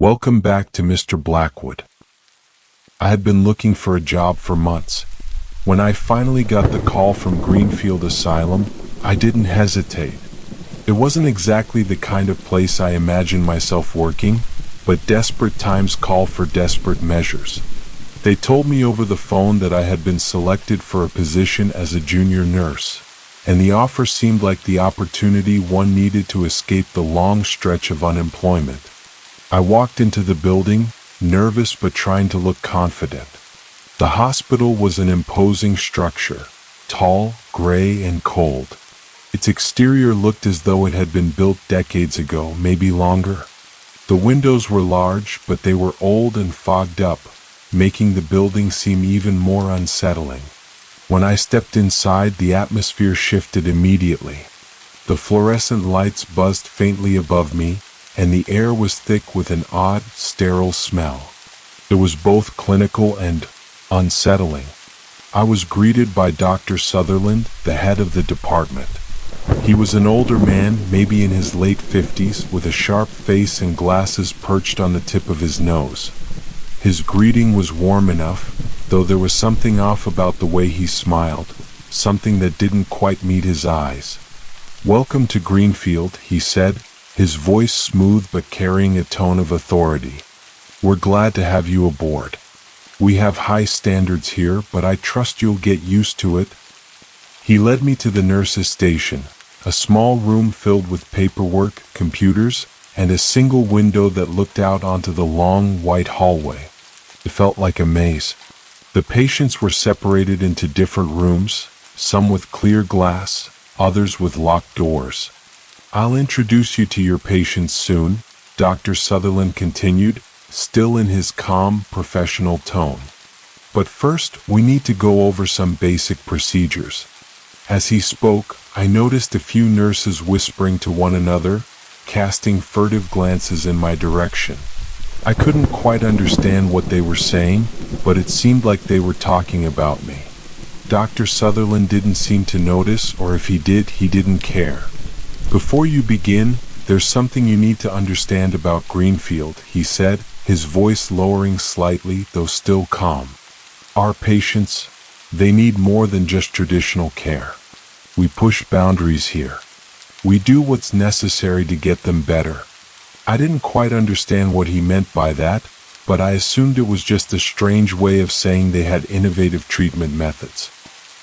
Welcome back to Mr. Blackwood. I had been looking for a job for months. When I finally got the call from Greenfield Asylum, I didn't hesitate. It wasn't exactly the kind of place I imagined myself working, but desperate times call for desperate measures. They told me over the phone that I had been selected for a position as a junior nurse, and the offer seemed like the opportunity one needed to escape the long stretch of unemployment. I walked into the building, nervous but trying to look confident. The hospital was an imposing structure, tall, gray, and cold. Its exterior looked as though it had been built decades ago, maybe longer. The windows were large, but they were old and fogged up, making the building seem even more unsettling. When I stepped inside, the atmosphere shifted immediately. The fluorescent lights buzzed faintly above me, and the air was thick with an odd, sterile smell. It was both clinical and unsettling. I was greeted by Dr. Sutherland, the head of the department. He was an older man, maybe in his late 50s, with a sharp face and glasses perched on the tip of his nose. His greeting was warm enough, though there was something off about the way he smiled, something that didn't quite meet his eyes. "Welcome to Greenfield," he said, his voice smooth but carrying a tone of authority. "We're glad to have you aboard. We have high standards here, but I trust you'll get used to it." He led me to the nurses' station, a small room filled with paperwork, computers, and a single window that looked out onto the long, white hallway. It felt like a maze. The patients were separated into different rooms, some with clear glass, others with locked doors. "I'll introduce you to your patients soon," Dr. Sutherland continued, still in his calm, professional tone. "But first, we need to go over some basic procedures." As he spoke, I noticed a few nurses whispering to one another, casting furtive glances in my direction. I couldn't quite understand what they were saying, but it seemed like they were talking about me. Dr. Sutherland didn't seem to notice, or if he did, he didn't care. "Before you begin, there's something you need to understand about Greenfield," he said, his voice lowering slightly, though still calm. "Our patients, they need more than just traditional care. We push boundaries here. We do what's necessary to get them better." I didn't quite understand what he meant by that, but I assumed it was just a strange way of saying they had innovative treatment methods.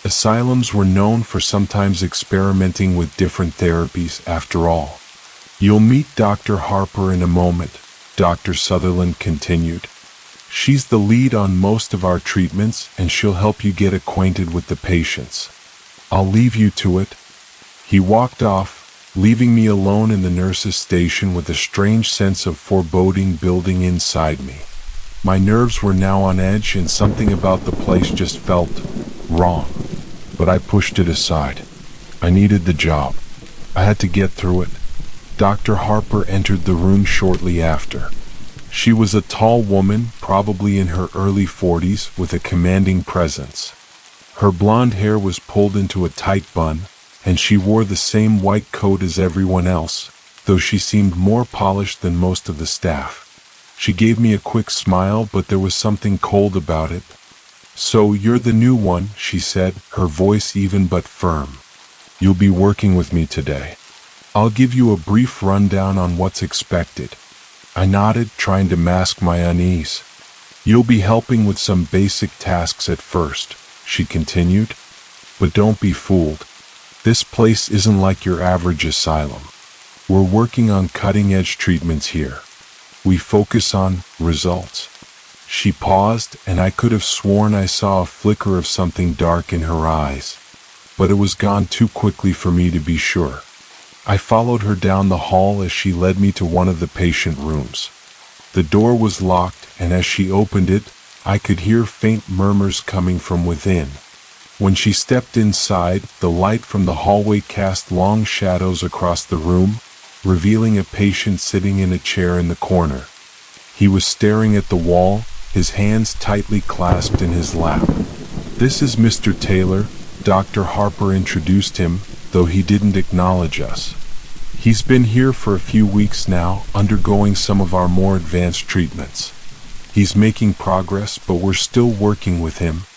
Asylums were known for sometimes experimenting with different therapies, after all. "You'll meet Dr. Harper in a moment," Dr. Sutherland continued. "She's the lead on most of our treatments, and she'll help you get acquainted with the patients. I'll leave you to it." He walked off, leaving me alone in the nurses' station with a strange sense of foreboding building inside me. My nerves were now on edge, and something about the place just felt wrong. But I pushed it aside. I needed the job. I had to get through it. Dr. Harper entered the room shortly after. She was a tall woman, probably in her early 40s, with a commanding presence. Her blonde hair was pulled into a tight bun, and she wore the same white coat as everyone else, though she seemed more polished than most of the staff. She gave me a quick smile, but there was something cold about it. "So you're the new one," she said, her voice even but firm. "You'll be working with me today. I'll give you a brief rundown on what's expected." I nodded, trying to mask my unease. "You'll be helping with some basic tasks at first," she continued. "But don't be fooled. This place isn't like your average asylum. We're working on cutting-edge treatments here. We focus on results." She paused, and I could have sworn I saw a flicker of something dark in her eyes. But it was gone too quickly for me to be sure. I followed her down the hall as she led me to one of the patient rooms. The door was locked, and as she opened it, I could hear faint murmurs coming from within. When she stepped inside, the light from the hallway cast long shadows across the room, revealing a patient sitting in a chair in the corner. He was staring at the wall, his hands tightly clasped in his lap. "This is Mr. Taylor," Dr. Harper introduced him, though he didn't acknowledge us. He's been here for a few weeks now, undergoing some of our more advanced treatments. He's making progress, but we're still working with him.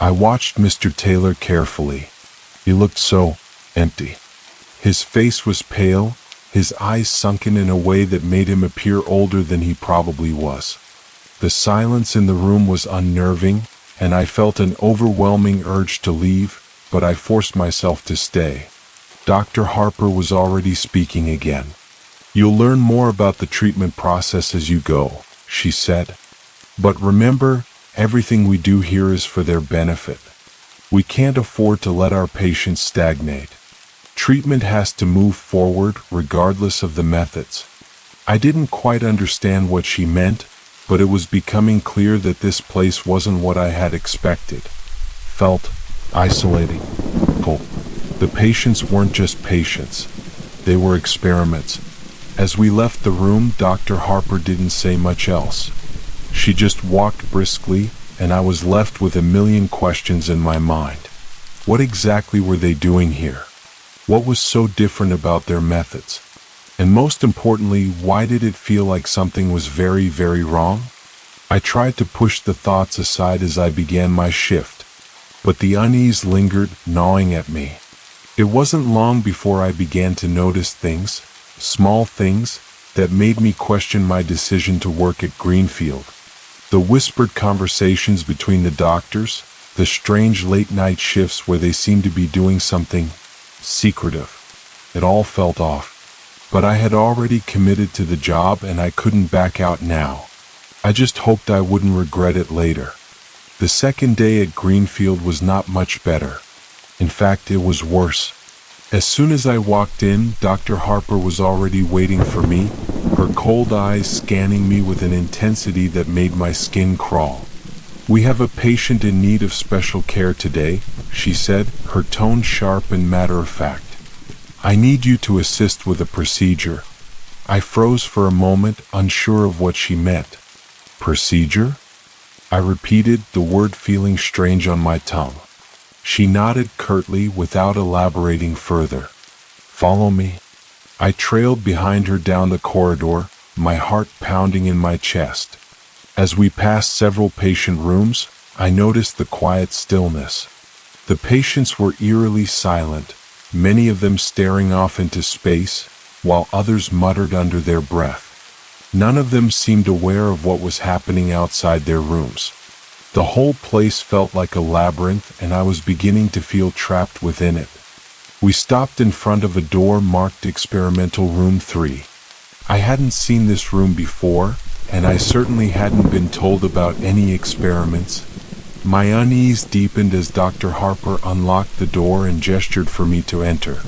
I watched Mr. Taylor carefully. He looked so empty. His face was pale, his eyes sunken in a way that made him appear older than he probably was. The silence in the room was unnerving, and I felt an overwhelming urge to leave, but I forced myself to stay. Dr. Harper was already speaking again. "You'll learn more about the treatment process as you go," she said. "But remember, everything we do here is for their benefit. We can't afford to let our patients stagnate. Treatment has to move forward regardless of the methods." I didn't quite understand what she meant, but it was becoming clear that this place wasn't what I had expected. Felt isolating. The patients weren't just patients. They were experiments. As we left the room, Dr. Harper didn't say much else. She just walked briskly, and I was left with a million questions in my mind. What exactly were they doing here? What was so different about their methods? And most importantly, why did it feel like something was very, very wrong? I tried to push the thoughts aside as I began my shift, but the unease lingered, gnawing at me. It wasn't long before I began to notice things, small things, that made me question my decision to work at Greenfield. The whispered conversations between the doctors, the strange late-night shifts where they seemed to be doing something secretive. It all felt off. But I had already committed to the job and I couldn't back out now. I just hoped I wouldn't regret it later. The second day at Greenfield was not much better. In fact, it was worse. As soon as I walked in, Dr. Harper was already waiting for me, her cold eyes scanning me with an intensity that made my skin crawl. "We have a patient in need of special care today," she said, her tone sharp and matter-of-fact. "I need you to assist with a procedure." I froze for a moment, unsure of what she meant. "Procedure?" I repeated, the word feeling strange on my tongue. She nodded curtly without elaborating further. "Follow me." I trailed behind her down the corridor, my heart pounding in my chest. As we passed several patient rooms, I noticed the quiet stillness. The patients were eerily silent, many of them staring off into space, while others muttered under their breath. None of them seemed aware of what was happening outside their rooms. The whole place felt like a labyrinth, and I was beginning to feel trapped within it. We stopped in front of a door marked Experimental Room 3. I hadn't seen this room before, and I certainly hadn't been told about any experiments. My unease deepened as Dr. Harper unlocked the door and gestured for me to enter.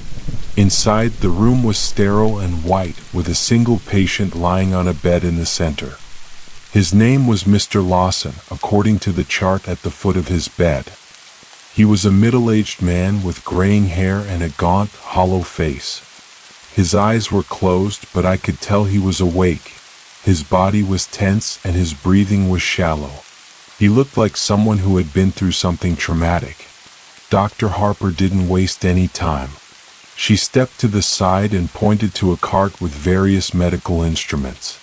Inside, the room was sterile and white, with a single patient lying on a bed in the center. His name was Mr. Lawson, according to the chart at the foot of his bed. He was a middle-aged man with graying hair and a gaunt, hollow face. His eyes were closed, but I could tell he was awake. His body was tense and his breathing was shallow. He looked like someone who had been through something traumatic. Dr. Harper didn't waste any time. She stepped to the side and pointed to a cart with various medical instruments.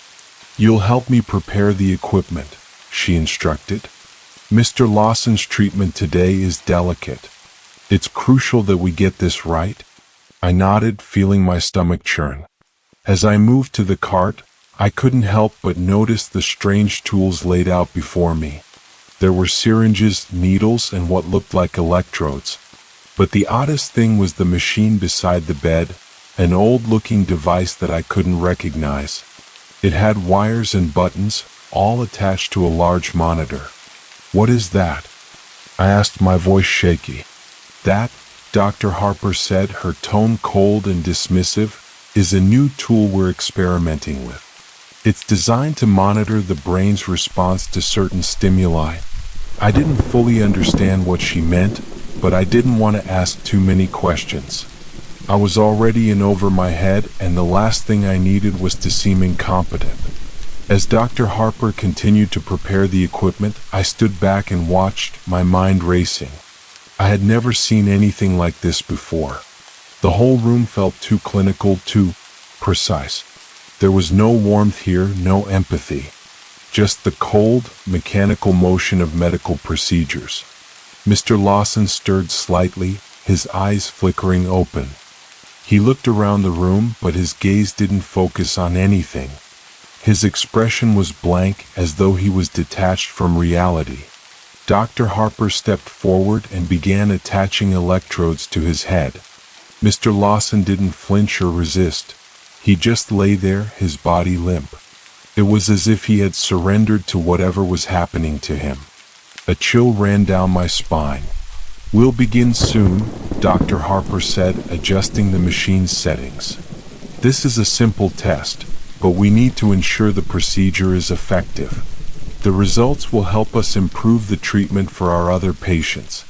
"You'll help me prepare the equipment," she instructed. "Mr. Lawson's treatment today is delicate. It's crucial that we get this right." I nodded, feeling my stomach churn. As I moved to the cart, I couldn't help but notice the strange tools laid out before me. There were syringes, needles, and what looked like electrodes. But the oddest thing was the machine beside the bed, an old-looking device that I couldn't recognize. It had wires and buttons, all attached to a large monitor. "What is that?" I asked, my voice shaky. "That," Dr. Harper said, her tone cold and dismissive, "is a new tool we're experimenting with. It's designed to monitor the brain's response to certain stimuli." I didn't fully understand what she meant, but I didn't want to ask too many questions. I was already in over my head, and the last thing I needed was to seem incompetent. As Dr. Harper continued to prepare the equipment, I stood back and watched, my mind racing. I had never seen anything like this before. The whole room felt too clinical, too precise. There was no warmth here, no empathy. Just the cold, mechanical motion of medical procedures. Mr. Lawson stirred slightly, his eyes flickering open. He looked around the room, but his gaze didn't focus on anything. His expression was blank, as though he was detached from reality. Dr. Harper stepped forward and began attaching electrodes to his head. Mr. Lawson didn't flinch or resist. He just lay there, his body limp. It was as if he had surrendered to whatever was happening to him. A chill ran down my spine. "We'll begin soon," Dr. Harper said, adjusting the machine's settings. "This is a simple test, but we need to ensure the procedure is effective. The results will help us improve the treatment for our other patients."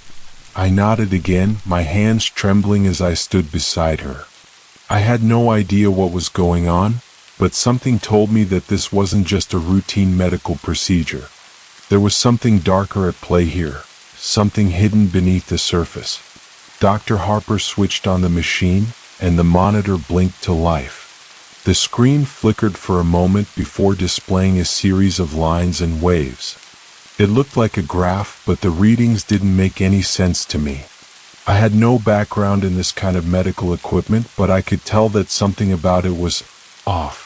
I nodded again, my hands trembling as I stood beside her. I had no idea what was going on, but something told me that this wasn't just a routine medical procedure. There was something darker at play here, something hidden beneath the surface. Dr. Harper switched on the machine, and the monitor blinked to life. The screen flickered for a moment before displaying a series of lines and waves. It looked like a graph, but the readings didn't make any sense to me. I had no background in this kind of medical equipment, but I could tell that something about it was off.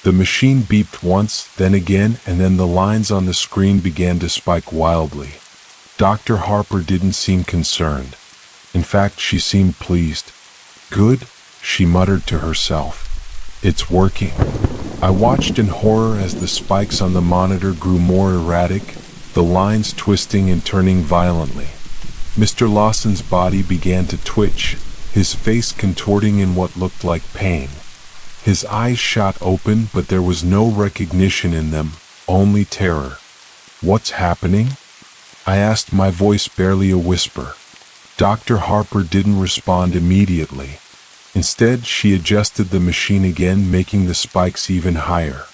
The machine beeped once, then again, and then the lines on the screen began to spike wildly. Dr. Harper didn't seem concerned. In fact, she seemed pleased. "Good," she muttered to herself. "It's working." I watched in horror as the spikes on the monitor grew more erratic, the lines twisting and turning violently. Mr. Lawson's body began to twitch, his face contorting in what looked like pain. His eyes shot open, but there was no recognition in them, only terror. "What's happening?" I asked, my voice barely a whisper. Dr. Harper didn't respond immediately. Instead, she adjusted the machine again, making the spikes even higher.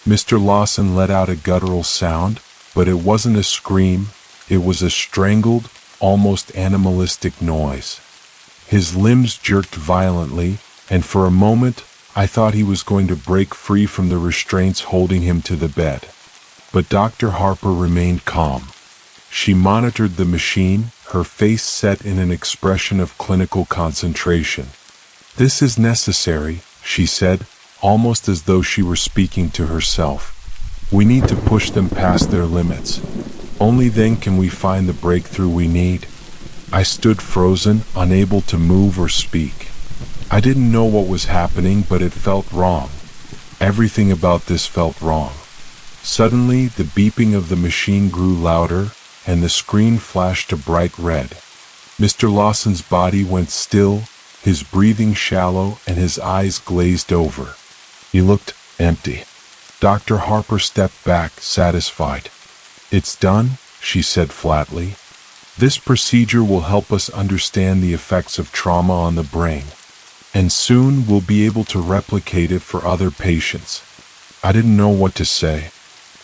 Mr. Lawson let out a guttural sound, but it wasn't a scream, it was a strangled, almost animalistic noise. His limbs jerked violently, and for a moment, I thought he was going to break free from the restraints holding him to the bed. But Dr. Harper remained calm. She monitored the machine, her face set in an expression of clinical concentration. "This is necessary," she said, almost as though she were speaking to herself. "We need to push them past their limits. Only then can we find the breakthrough we need." I stood frozen, unable to move or speak. I didn't know what was happening, but it felt wrong. Everything about this felt wrong. Suddenly, the beeping of the machine grew louder, and the screen flashed a bright red. Mr. Lawson's body went still, his breathing shallow, and his eyes glazed over. He looked empty. Dr. Harper stepped back, satisfied. "It's done," she said flatly. "This procedure will help us understand the effects of trauma on the brain, and soon we'll be able to replicate it for other patients." I didn't know what to say.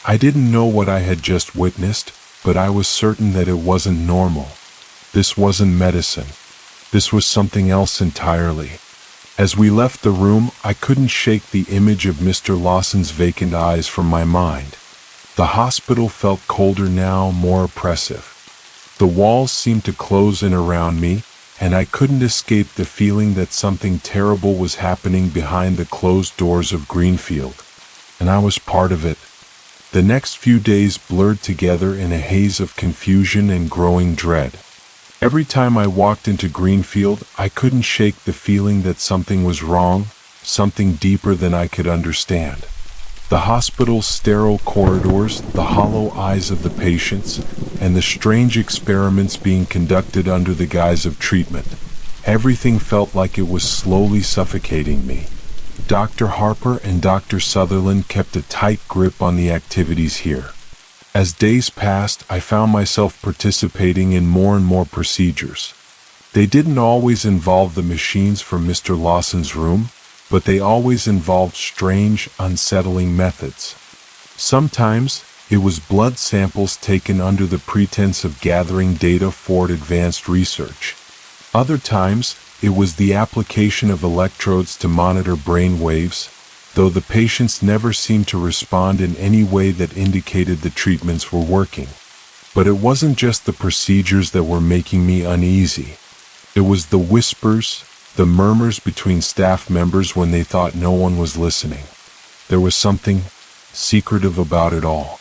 I didn't know what I had just witnessed, but I was certain that it wasn't normal. This wasn't medicine. This was something else entirely. As we left the room, I couldn't shake the image of Mr. Lawson's vacant eyes from my mind. The hospital felt colder now, more oppressive. The walls seemed to close in around me, and I couldn't escape the feeling that something terrible was happening behind the closed doors of Greenfield. And I was part of it. The next few days blurred together in a haze of confusion and growing dread. Every time I walked into Greenfield, I couldn't shake the feeling that something was wrong, something deeper than I could understand. The hospital's sterile corridors, the hollow eyes of the patients, and the strange experiments being conducted under the guise of treatment. Everything felt like it was slowly suffocating me. Dr. Harper and Dr. Sutherland kept a tight grip on the activities here. As days passed, I found myself participating in more and more procedures. They didn't always involve the machines from Mr. Lawson's room, but they always involved strange, unsettling methods. Sometimes, it was blood samples taken under the pretense of gathering data for advanced research. Other times, It was the application of electrodes to monitor brain waves, though the patients never seemed to respond in any way that indicated the treatments were working. But it wasn't just the procedures that were making me uneasy. It was the whispers, the murmurs between staff members when they thought no one was listening. There was something secretive about it all.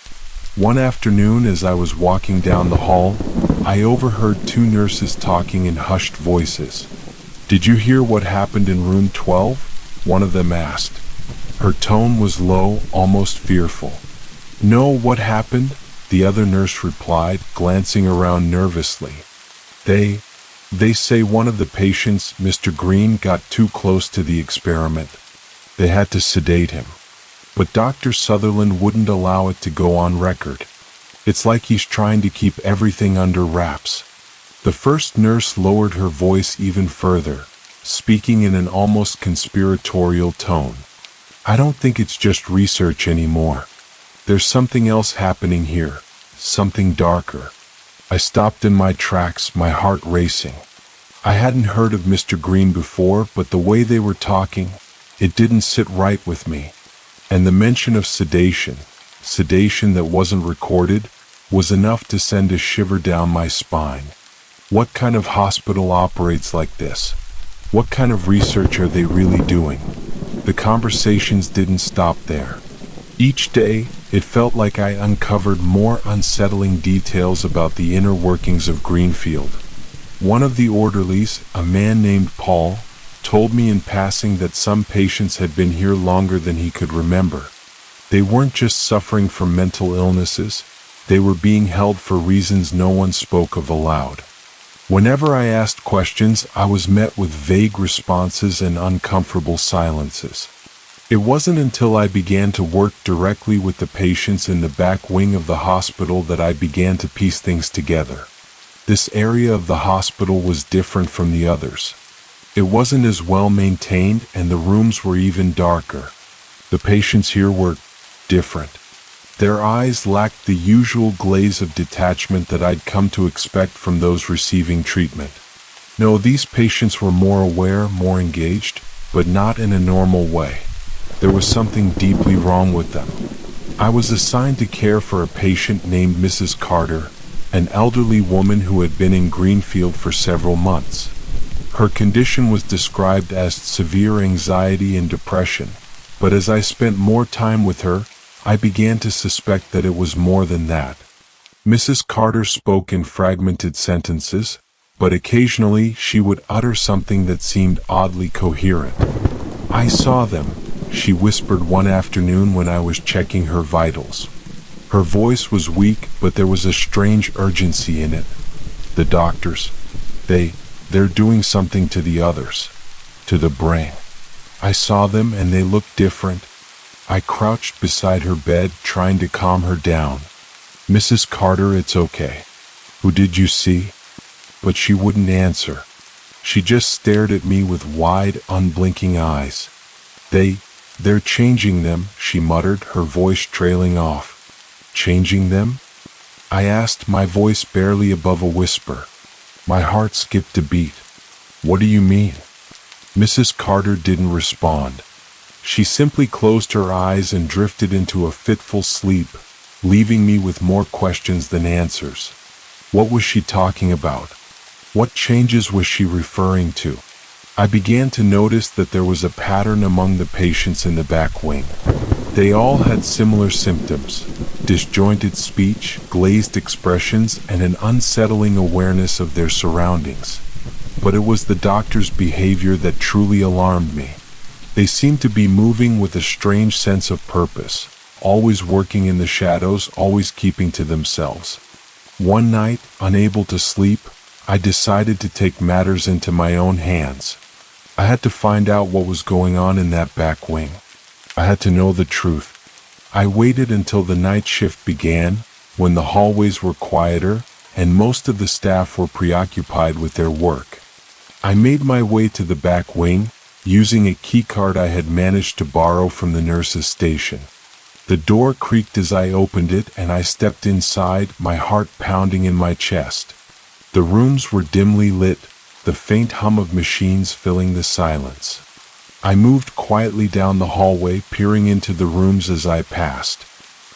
One afternoon, as I was walking down the hall, I overheard two nurses talking in hushed voices. "Did you hear what happened in room 12? One of them asked. Her tone was low, almost fearful. "No, what happened?" the other nurse replied, glancing around nervously. They say one of the patients, Mr. Green, got too close to the experiment. They had to sedate him. But Dr. Sutherland wouldn't allow it to go on record. It's like he's trying to keep everything under wraps." The first nurse lowered her voice even further, speaking in an almost conspiratorial tone. "I don't think it's just research anymore. There's something else happening here, something darker." I stopped in my tracks, my heart racing. I hadn't heard of Mr. Green before, but the way they were talking, it didn't sit right with me. And the mention of sedation that wasn't recorded, was enough to send a shiver down my spine. What kind of hospital operates like this? What kind of research are they really doing? The conversations didn't stop there. Each day, it felt like I uncovered more unsettling details about the inner workings of Greenfield. One of the orderlies, a man named Paul, told me in passing that some patients had been here longer than he could remember. They weren't just suffering from mental illnesses, they were being held for reasons no one spoke of aloud. Whenever I asked questions, I was met with vague responses and uncomfortable silences. It wasn't until I began to work directly with the patients in the back wing of the hospital that I began to piece things together. This area of the hospital was different from the others. It wasn't as well maintained, and the rooms were even darker. The patients here were different. Their eyes lacked the usual glaze of detachment that I'd come to expect from those receiving treatment. No, these patients were more aware, more engaged, but not in a normal way. There was something deeply wrong with them. I was assigned to care for a patient named Mrs. Carter, an elderly woman who had been in Greenfield for several months. Her condition was described as severe anxiety and depression, but as I spent more time with her, I began to suspect that it was more than that. Mrs. Carter spoke in fragmented sentences, but occasionally she would utter something that seemed oddly coherent. "I saw them," she whispered one afternoon when I was checking her vitals. Her voice was weak, but there was a strange urgency in it. "The doctors, they're doing something to the others, to the brain. I saw them and they looked different." I crouched beside her bed, trying to calm her down. "Mrs. Carter, it's okay. Who did you see?" But she wouldn't answer. She just stared at me with wide, unblinking eyes. They're changing them," she muttered, her voice trailing off. "Changing them?" I asked, my voice barely above a whisper. My heart skipped a beat. "What do you mean?" Mrs. Carter didn't respond. She simply closed her eyes and drifted into a fitful sleep, leaving me with more questions than answers. What was she talking about? What changes was she referring to? I began to notice that there was a pattern among the patients in the back wing. They all had similar symptoms: disjointed speech, glazed expressions, and an unsettling awareness of their surroundings. But it was the doctor's behavior that truly alarmed me. They seemed to be moving with a strange sense of purpose, always working in the shadows, always keeping to themselves. One night, unable to sleep, I decided to take matters into my own hands. I had to find out what was going on in that back wing. I had to know the truth. I waited until the night shift began, when the hallways were quieter and most of the staff were preoccupied with their work. I made my way to the back wing, using a keycard I had managed to borrow from the nurse's station. The door creaked as I opened it, and I stepped inside, my heart pounding in my chest. The rooms were dimly lit, the faint hum of machines filling the silence. I moved quietly down the hallway, peering into the rooms as I passed.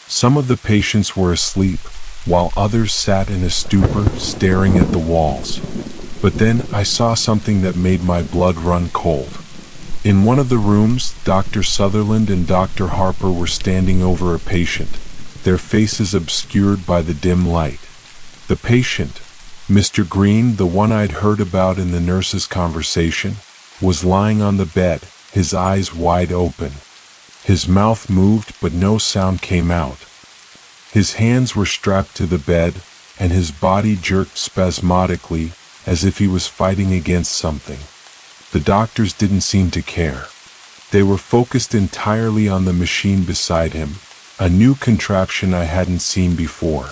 Some of the patients were asleep, while others sat in a stupor, staring at the walls. But then I saw something that made my blood run cold. In one of the rooms, Dr. Sutherland and Dr. Harper were standing over a patient, their faces obscured by the dim light. The patient, Mr. Green, the one I'd heard about in the nurse's conversation, was lying on the bed, his eyes wide open. His mouth moved, but no sound came out. His hands were strapped to the bed, and his body jerked spasmodically, as if he was fighting against something. The doctors didn't seem to care. They were focused entirely on the machine beside him, a new contraption I hadn't seen before.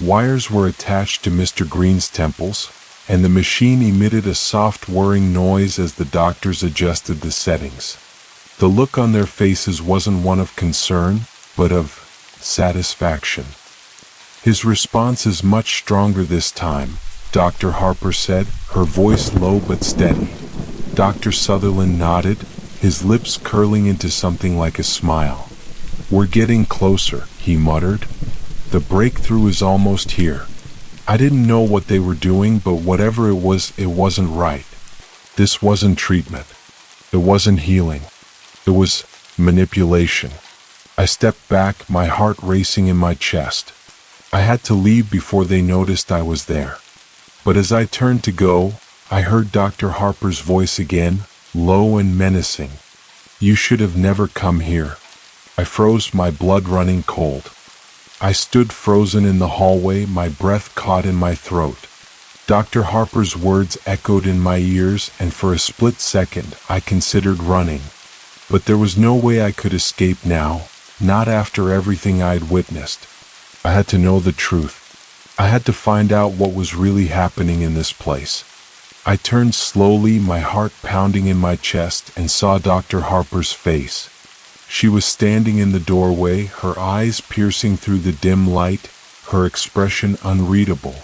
Wires were attached to Mr. Green's temples, and the machine emitted a soft whirring noise as the doctors adjusted the settings. The look on their faces wasn't one of concern, but of satisfaction. "His response is much stronger this time," Dr. Harper said, her voice low but steady. Dr. Sutherland nodded, his lips curling into something like a smile. "We're getting closer," he muttered. "The breakthrough is almost here." I didn't know what they were doing, but whatever it wasn't right. This wasn't treatment. It wasn't healing. It was manipulation. I stepped back, my heart racing in my chest. I had to leave before they noticed I was there. But as I turned to go, I heard Dr. Harper's voice again, low and menacing. "You should have never come here." I froze, my blood running cold. I stood frozen in the hallway, my breath caught in my throat. Dr. Harper's words echoed in my ears, and for a split second I considered running. But there was no way I could escape now, not after everything I'd witnessed. I had to know the truth. I had to find out what was really happening in this place. I turned slowly, my heart pounding in my chest, and saw Dr. Harper's face. She was standing in the doorway, her eyes piercing through the dim light, her expression unreadable.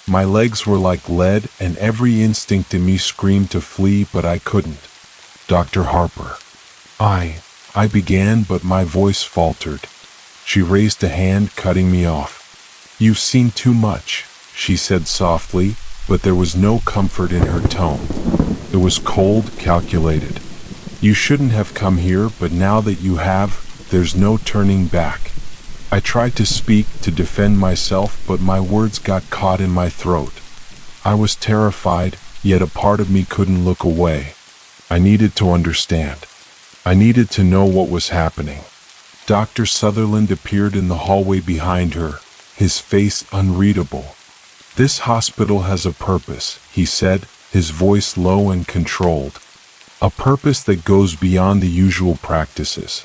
My legs were like lead, and every instinct in me screamed to flee, but I couldn't. "Dr. Harper." I began, but my voice faltered. She raised a hand, cutting me off. "You've seen too much," she said softly, but there was no comfort in her tone. It was cold, calculated. "You shouldn't have come here, but now that you have, there's no turning back." I tried to speak, to defend myself, but my words got caught in my throat. I was terrified, yet a part of me couldn't look away. I needed to understand. I needed to know what was happening. Dr. Sutherland appeared in the hallway behind her, his face unreadable. "This hospital has a purpose," he said, his voice low and controlled. "A purpose that goes beyond the usual practices.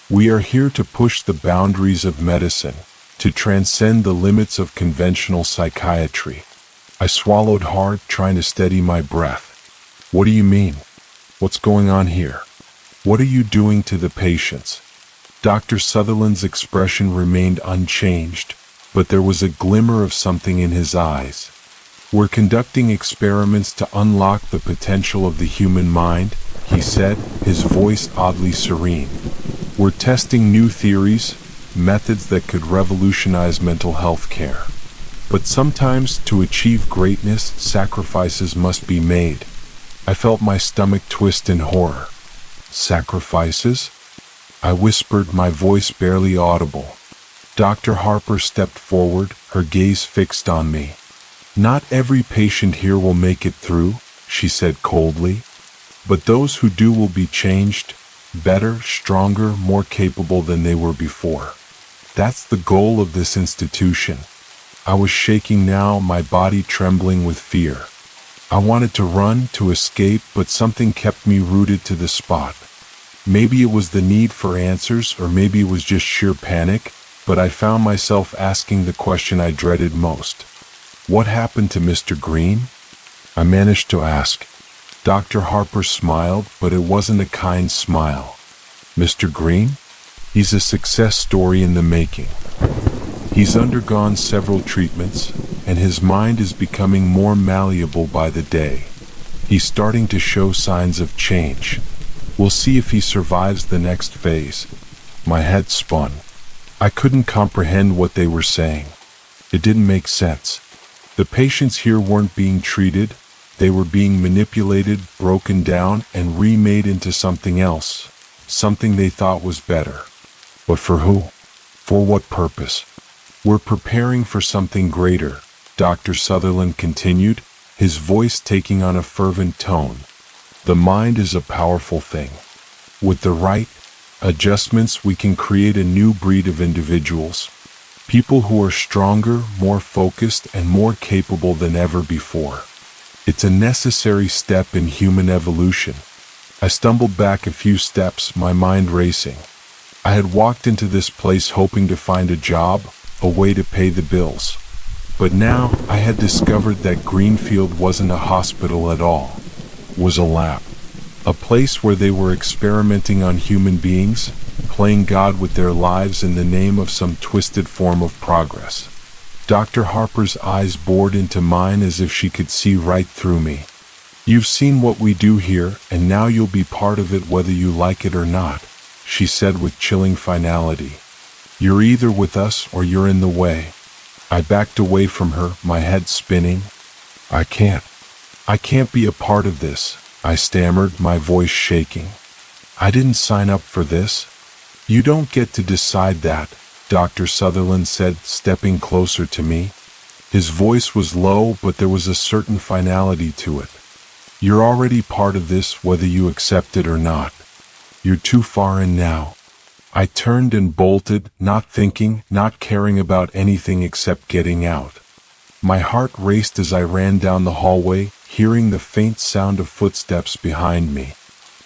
We are here to push the boundaries of medicine, to transcend the limits of conventional psychiatry." I swallowed hard, trying to steady my breath. "What do you mean? What's going on here? What are you doing to the patients?" Dr. Sutherland's expression remained unchanged, but there was a glimmer of something in his eyes. "We're conducting experiments to unlock the potential of the human mind," he said, his voice oddly serene. "We're testing new theories, methods that could revolutionize mental health care. But sometimes, to achieve greatness, sacrifices must be made." I felt my stomach twist in horror. "Sacrifices?" I whispered, my voice barely audible. Dr. Harper stepped forward, her gaze fixed on me. "Not every patient here will make it through," she said coldly. "But those who do will be changed, better, stronger, more capable than they were before. That's the goal of this institution." I was shaking now, my body trembling with fear. I wanted to run, to escape, but something kept me rooted to the spot. Maybe it was the need for answers, or maybe it was just sheer panic, but I found myself asking the question I dreaded most. "What happened to Mr. Green?" I managed to ask. Dr. Harper smiled, but it wasn't a kind smile. "Mr. Green? He's a success story in the making. He's undergone several treatments, and his mind is becoming more malleable by the day. He's starting to show signs of change. We'll see if he survives the next phase. My head spun. I couldn't comprehend what they were saying. It didn't make sense. The patients here weren't being treated. They were being manipulated, broken down, and remade into something else. Something they thought was better. But for who? For what purpose? We're preparing for something greater, Dr. Sutherland continued, his voice taking on a fervent tone. The mind is a powerful thing. With the right adjustments, we can create a new breed of individuals. People who are stronger, more focused, and more capable than ever before. It's a necessary step in human evolution. I stumbled back a few steps, my mind racing. I had walked into this place hoping to find a job, a way to pay the bills. But now I had discovered that Greenfield wasn't a hospital at all. It was a lab. A place where they were experimenting on human beings, playing God with their lives in the name of some twisted form of progress. Dr. Harper's eyes bored into mine as if she could see right through me. You've seen what we do here, and now you'll be part of it whether you like it or not, she said with chilling finality. You're either with us or you're in the way. I backed away from her, my head spinning. I can't be a part of this, I stammered, my voice shaking. I didn't sign up for this. You don't get to decide that, Dr. Sutherland said, stepping closer to me. His voice was low, but there was a certain finality to it. You're already part of this whether you accept it or not. You're too far in now. I turned and bolted, not thinking, not caring about anything except getting out. My heart raced as I ran down the hallway, hearing the faint sound of footsteps behind me.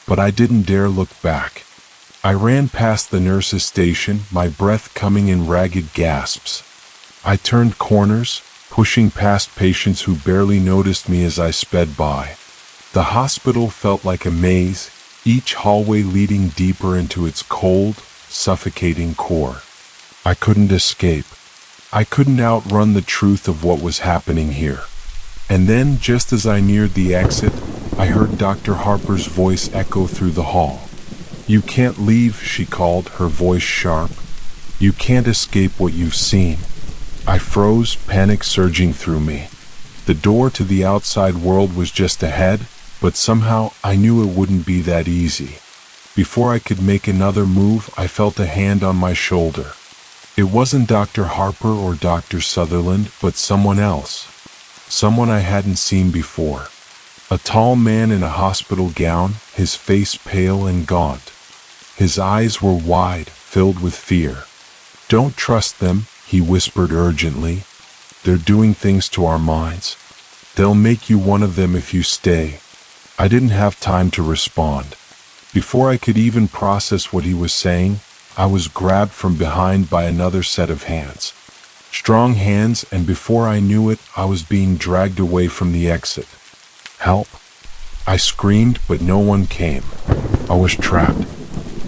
But I didn't dare look back. I ran past the nurse's station, my breath coming in ragged gasps. I turned corners, pushing past patients who barely noticed me as I sped by. The hospital felt like a maze, each hallway leading deeper into its cold, suffocating core. I couldn't escape. I couldn't outrun the truth of what was happening here. And then, just as I neared the exit, I heard Dr. Harper's voice echo through the hall. You can't leave, she called, her voice sharp. You can't escape what you've seen. I froze, panic surging through me. The door to the outside world was just ahead, but somehow I knew it wouldn't be that easy. Before I could make another move, I felt a hand on my shoulder. It wasn't Dr. Harper or Dr. Sutherland, but someone else. Someone I hadn't seen before. A tall man in a hospital gown, his face pale and gaunt. His eyes were wide, filled with fear. Don't trust them, he whispered urgently. They're doing things to our minds. They'll make you one of them if you stay. I didn't have time to respond. Before I could even process what he was saying, I was grabbed from behind by another set of hands. Strong hands, and before I knew it, I was being dragged away from the exit. Help! I screamed, but no one came. I was trapped.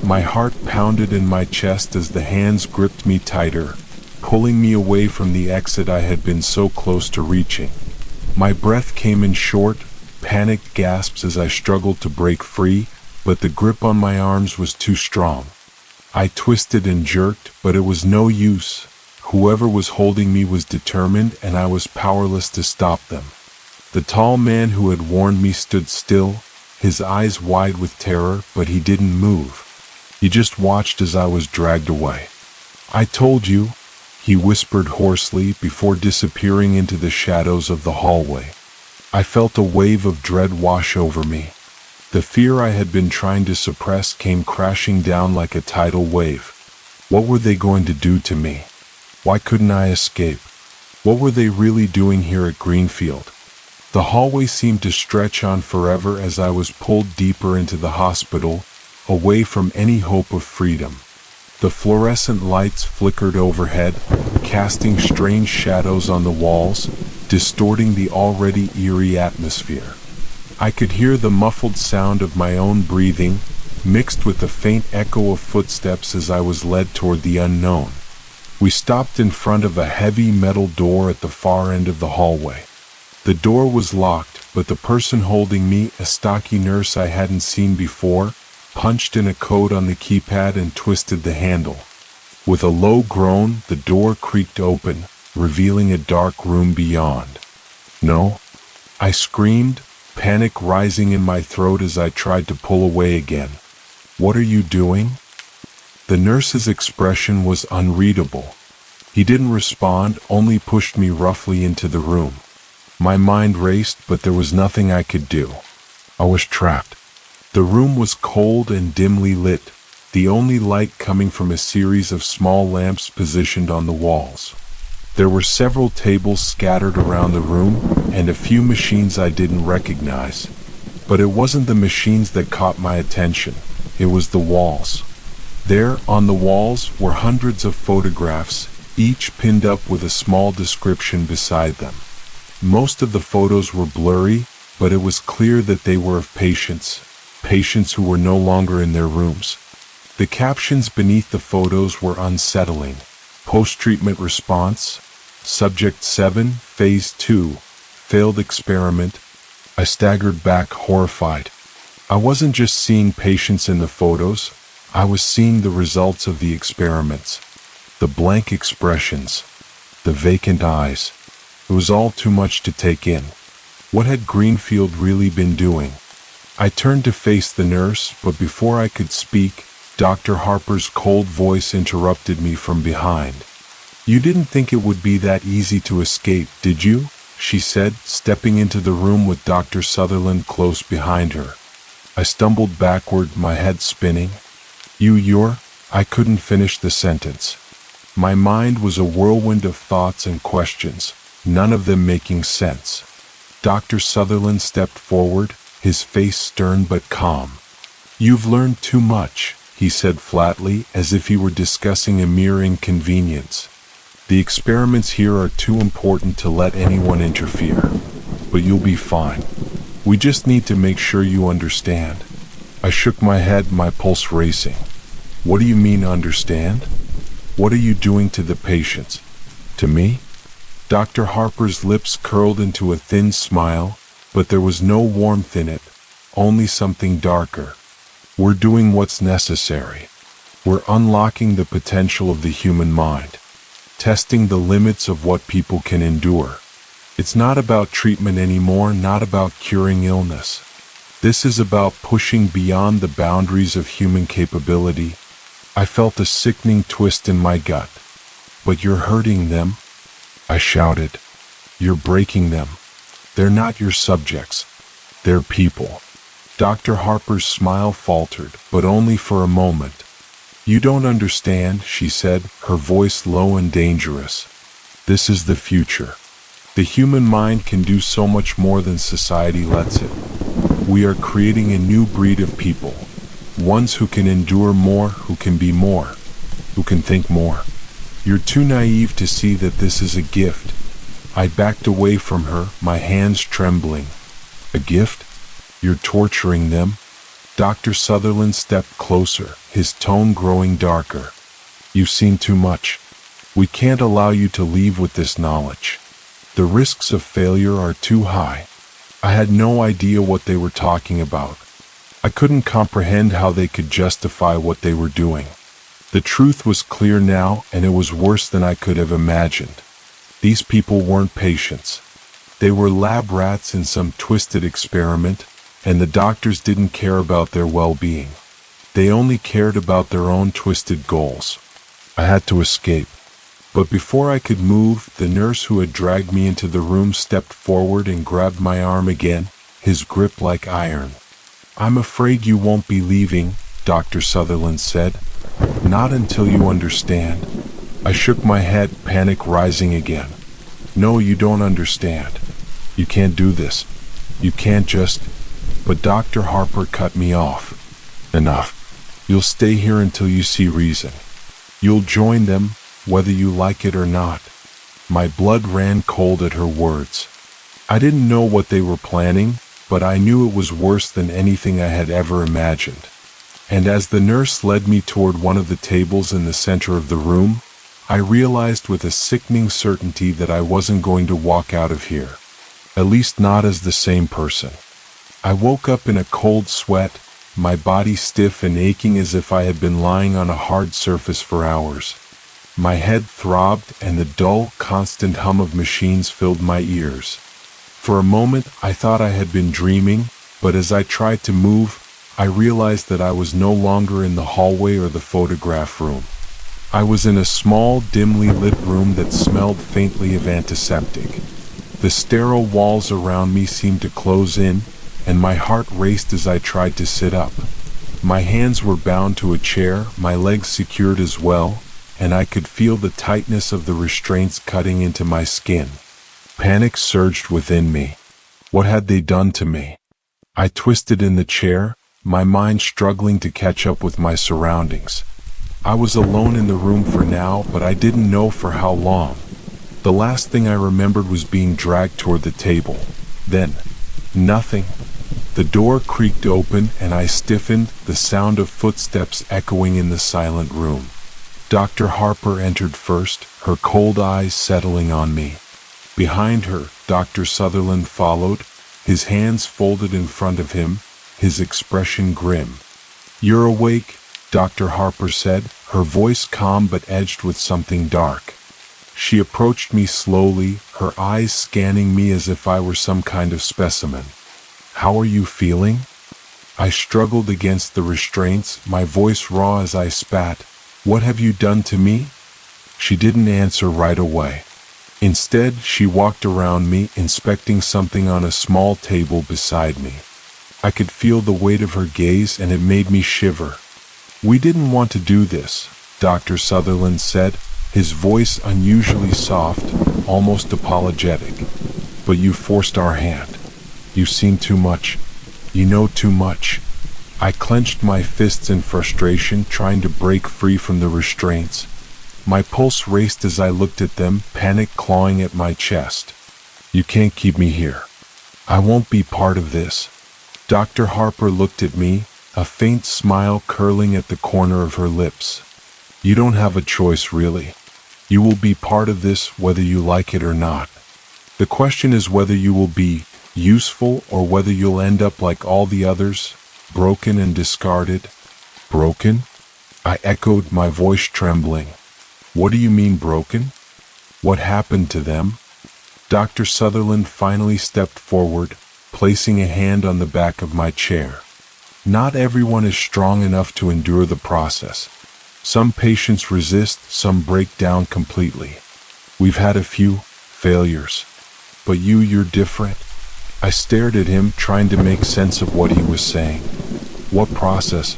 My heart pounded in my chest as the hands gripped me tighter, pulling me away from the exit I had been so close to reaching. My breath came in short, panicked gasps as I struggled to break free, but the grip on my arms was too strong. I twisted and jerked, but it was no use. Whoever was holding me was determined, and I was powerless to stop them. The tall man who had warned me stood still, his eyes wide with terror, but he didn't move. He just watched as I was dragged away. I told you, he whispered hoarsely before disappearing into the shadows of the hallway. I felt a wave of dread wash over me. The fear I had been trying to suppress came crashing down like a tidal wave. What were they going to do to me? Why couldn't I escape? What were they really doing here at Greenfield? The hallway seemed to stretch on forever as I was pulled deeper into the hospital, away from any hope of freedom. The fluorescent lights flickered overhead, casting strange shadows on the walls, distorting the already eerie atmosphere. I could hear the muffled sound of my own breathing, mixed with the faint echo of footsteps as I was led toward the unknown. We stopped in front of a heavy metal door at the far end of the hallway. The door was locked, but the person holding me, a stocky nurse I hadn't seen before, punched in a code on the keypad and twisted the handle. With a low groan, the door creaked open, revealing a dark room beyond. "No," I screamed, panic rising in my throat as I tried to pull away again. "What are you doing?" The nurse's expression was unreadable. He didn't respond, only pushed me roughly into the room. My mind raced, but there was nothing I could do. I was trapped. The room was cold and dimly lit, the only light coming from a series of small lamps positioned on the walls. There were several tables scattered around the room, and a few machines I didn't recognize. But it wasn't the machines that caught my attention, it was the walls. There, on the walls, were hundreds of photographs, each pinned up with a small description beside them. Most of the photos were blurry, but it was clear that they were of patients who were no longer in their rooms. The captions beneath the photos were unsettling. Post-treatment response, Subject 7, Phase 2, Failed Experiment. I staggered back, horrified. I wasn't just seeing patients in the photos, I was seeing the results of the experiments. The blank expressions, the vacant eyes. It was all too much to take in. What had Greenfield really been doing? I turned to face the nurse, but before I could speak, Dr. Harper's cold voice interrupted me from behind. "You didn't think it would be that easy to escape, did you?" she said, stepping into the room with Dr. Sutherland close behind her. I stumbled backward, my head spinning. You're... I couldn't finish the sentence. My mind was a whirlwind of thoughts and questions, none of them making sense. Dr. Sutherland stepped forward, his face stern but calm. "You've learned too much," he said flatly, as if he were discussing a mere inconvenience. "The experiments here are too important to let anyone interfere. But you'll be fine. We just need to make sure you understand." I shook my head, my pulse racing. "What do you mean, understand? What are you doing to the patients? To me?" Dr. Harper's lips curled into a thin smile, but there was no warmth in it, only something darker. "We're doing what's necessary. We're unlocking the potential of the human mind, testing the limits of what people can endure. It's not about treatment anymore, not about curing illness. This is about pushing beyond the boundaries of human capability." I felt a sickening twist in my gut. "But you're hurting them," I shouted. "You're breaking them. They're not your subjects. They're people." Dr. Harper's smile faltered, but only for a moment. "You don't understand," she said, her voice low and dangerous. "This is the future. The human mind can do so much more than society lets it. We are creating a new breed of people, ones who can endure more, who can be more, who can think more. You're too naive to see that this is a gift." I backed away from her, my hands trembling. "A gift? You're torturing them." Dr. Sutherland stepped closer, his tone growing darker. "You've seen too much. We can't allow you to leave with this knowledge. The risks of failure are too high." I had no idea what they were talking about. I couldn't comprehend how they could justify what they were doing. The truth was clear now, and it was worse than I could have imagined. These people weren't patients. They were lab rats in some twisted experiment, and the doctors didn't care about their well-being. They only cared about their own twisted goals. I had to escape. But before I could move, the nurse who had dragged me into the room stepped forward and grabbed my arm again, his grip like iron. "I'm afraid you won't be leaving," Dr. Sutherland said. "Not until you understand." I shook my head, panic rising again. "No, you don't understand. You can't do this. You can't just..." But Dr. Harper cut me off. "Enough. You'll stay here until you see reason. You'll join them, whether you like it or not." My blood ran cold at her words. I didn't know what they were planning, but I knew it was worse than anything I had ever imagined. And as the nurse led me toward one of the tables in the center of the room, I realized with a sickening certainty that I wasn't going to walk out of here. At least not as the same person. I woke up in a cold sweat, my body stiff and aching as if I had been lying on a hard surface for hours. My head throbbed and the dull, constant hum of machines filled my ears. For a moment I thought I had been dreaming, but as I tried to move, I realized that I was no longer in the hallway or the photograph room. I was in a small, dimly lit room that smelled faintly of antiseptic. The sterile walls around me seemed to close in, and my heart raced as I tried to sit up. My hands were bound to a chair, my legs secured as well, and I could feel the tightness of the restraints cutting into my skin. Panic surged within me. What had they done to me? I twisted in the chair, my mind struggling to catch up with my surroundings. I was alone in the room for now, but I didn't know for how long. The last thing I remembered was being dragged toward the table. Then, nothing. The door creaked open and I stiffened, the sound of footsteps echoing in the silent room. Dr. Harper entered first, her cold eyes settling on me. Behind her, Dr. Sutherland followed, his hands folded in front of him, his expression grim. "You're awake," Dr. Harper said, her voice calm but edged with something dark. She approached me slowly, her eyes scanning me as if I were some kind of specimen. "How are you feeling?" I struggled against the restraints, my voice raw as I spat. "What have you done to me?" She didn't answer right away. Instead, she walked around me, inspecting something on a small table beside me. I could feel the weight of her gaze and it made me shiver. "We didn't want to do this," Dr. Sutherland said, his voice unusually soft, almost apologetic. "But you forced our hand. You've seen too much. You know too much." I clenched my fists in frustration, trying to break free from the restraints. My pulse raced as I looked at them, panic clawing at my chest. "You can't keep me here. I won't be part of this." Dr. Harper looked at me, a faint smile curling at the corner of her lips. "You don't have a choice, really. You will be part of this whether you like it or not. The question is whether you will be useful or whether you'll end up like all the others, broken and discarded." "Broken?" I echoed, my voice trembling. "What do you mean broken? What happened to them?" Dr. Sutherland finally stepped forward, placing a hand on the back of my chair. "Not everyone is strong enough to endure the process. Some patients resist, some break down completely. We've had a few failures. But you're different." I stared at him, trying to make sense of what he was saying. "What process?"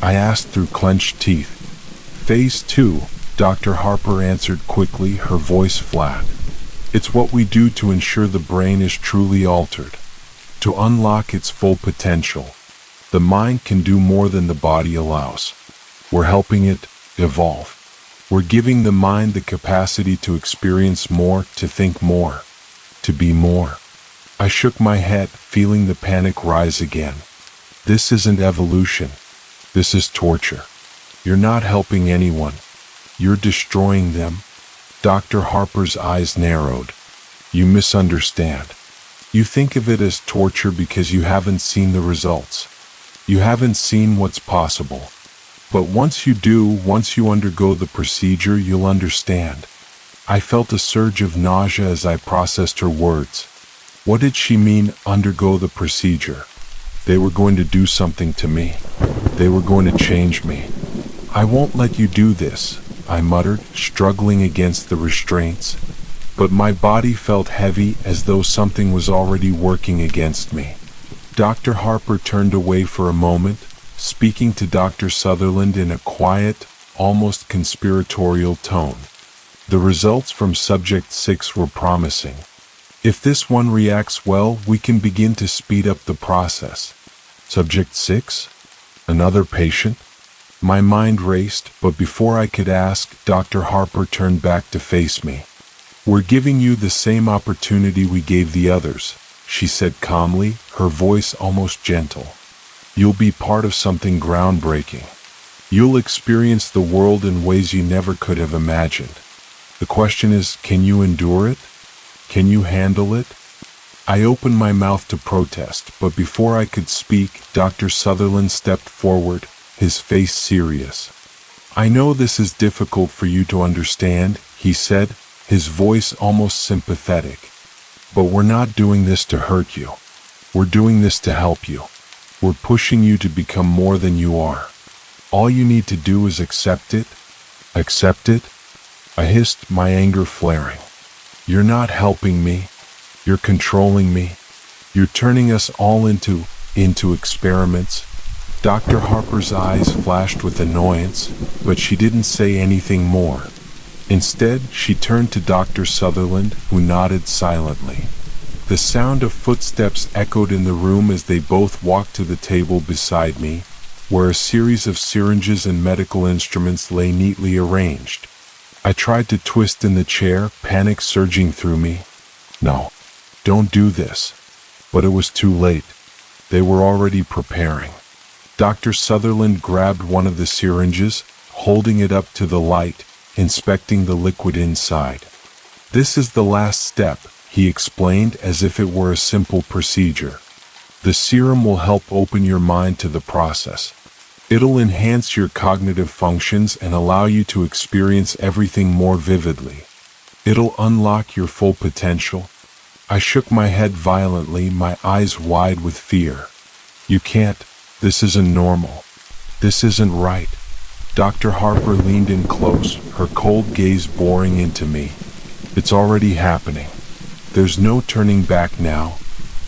I asked through clenched teeth. "Phase 2, Dr. Harper answered quickly, her voice flat. "It's what we do to ensure the brain is truly altered, to unlock its full potential. The mind can do more than the body allows. We're helping it evolve. We're giving the mind the capacity to experience more, to think more, to be more." I shook my head, feeling the panic rise again. "This isn't evolution. This is torture. You're not helping anyone. You're destroying them." Dr. Harper's eyes narrowed. "You misunderstand. You think of it as torture because you haven't seen the results. You haven't seen what's possible. But once you do, once you undergo the procedure, you'll understand." I felt a surge of nausea as I processed her words. What did she mean, undergo the procedure? They were going to do something to me. They were going to change me. "I won't let you do this," I muttered, struggling against the restraints. But my body felt heavy, as though something was already working against me. Dr. Harper turned away for a moment, speaking to Dr. Sutherland in a quiet, almost conspiratorial tone. "The results from Subject 6 were promising. If this one reacts well, we can begin to speed up the process." "Subject 6? Another patient?" My mind raced, but before I could ask, Dr. Harper turned back to face me. "We're giving you the same opportunity we gave the others," she said calmly, her voice almost gentle. "You'll be part of something groundbreaking. You'll experience the world in ways you never could have imagined. The question is, can you endure it? Can you handle it?" I opened my mouth to protest, but before I could speak, Dr. Sutherland stepped forward, his face serious. "I know this is difficult for you to understand," he said, his voice almost sympathetic. "But we're not doing this to hurt you. We're doing this to help you. We're pushing you to become more than you are. All you need to do is accept it." "Accept it?" I hissed, my anger flaring. "You're not helping me. You're controlling me. You're turning us all into experiments." Dr. Harper's eyes flashed with annoyance, but she didn't say anything more. Instead, she turned to Dr. Sutherland, who nodded silently. The sound of footsteps echoed in the room as they both walked to the table beside me, where a series of syringes and medical instruments lay neatly arranged. I tried to twist in the chair, panic surging through me. "No, don't do this." But it was too late. They were already preparing. Dr. Sutherland grabbed one of the syringes, holding it up to the light, inspecting the liquid inside. "This is the last step," he explained as if it were a simple procedure. "The serum will help open your mind to the process. It'll enhance your cognitive functions and allow you to experience everything more vividly. It'll unlock your full potential." I shook my head violently, my eyes wide with fear. "You can't. This isn't normal. This isn't right." Dr. Harper leaned in close, her cold gaze boring into me. "It's already happening. There's no turning back now."